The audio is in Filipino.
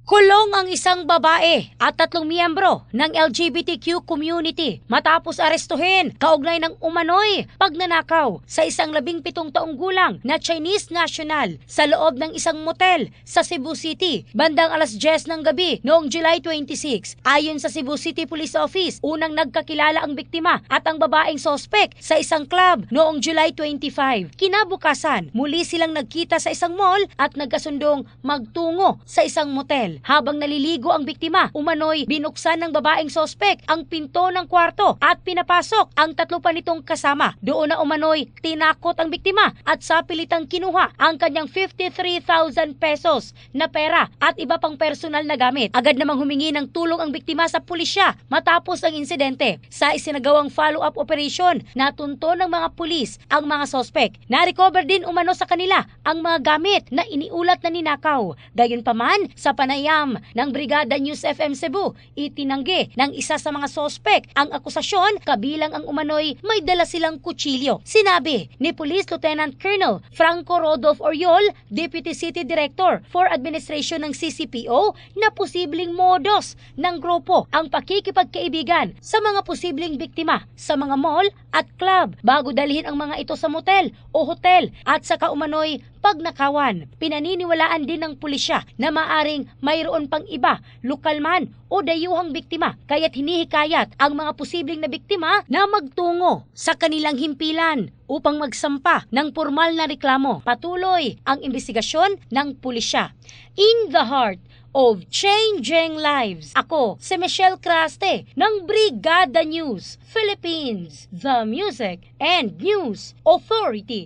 Kulong ang isang babae at 3 miyembro ng LGBTQ community matapos arestuhin kaugnay ng umano'y pagnanakaw sa isang 17 taong gulang na Chinese national sa loob ng isang motel sa Cebu City bandang 10:00 ng gabi noong July 26. Ayon sa Cebu City Police Office, unang nagkakilala ang biktima at ang babaeng sospek sa isang club noong July 25. Kinabukasan, muli silang nagkita sa isang mall at nagkasundong magtungo sa isang motel. Habang naliligo ang biktima, umano'y binuksan ng babaeng sospek ang pinto ng kwarto at pinapasok ang 3 pa nitong kasama. Doon na umano'y tinakot ang biktima at sa pilitang kinuha ang kanyang 53,000 pesos na pera at iba pang personal na gamit. Agad namang humingi ng tulong ang biktima sa pulisya matapos ang insidente. Sa isinagawang follow-up operation, natunto ng mga pulis ang mga sospek. Na-recover din umano sa kanila ang mga gamit na iniulat na ninakaw. Gayunpaman, sa panayam ng Brigada News FM Cebu, itinanggi ng isa sa mga sospek ang akusasyon, kabilang ang umano'y may dala silang kutsilyo. Sinabi ni Police Lieutenant Colonel Franco Rodolfo Oriol, Deputy City Director for Administration ng CCPO, na posibleng modus ng grupo ang pakikipagkaibigan sa mga posibleng biktima sa mga mall at club bago dalhin ang mga ito sa motel o hotel at saka umano'y pagnakawan. Pinaniniwalaan din ng pulisya na maaring mayroon pang iba, lokal man o dayuhang biktima, kaya't hinihikayat ang mga posibleng na biktima na magtungo sa kanilang himpilan upang magsampa ng formal na reklamo. Patuloy ang investigasyon ng pulisya. In the heart of changing lives, ako si Michelle Craste ng Brigada News Philippines, the Music and News Authority.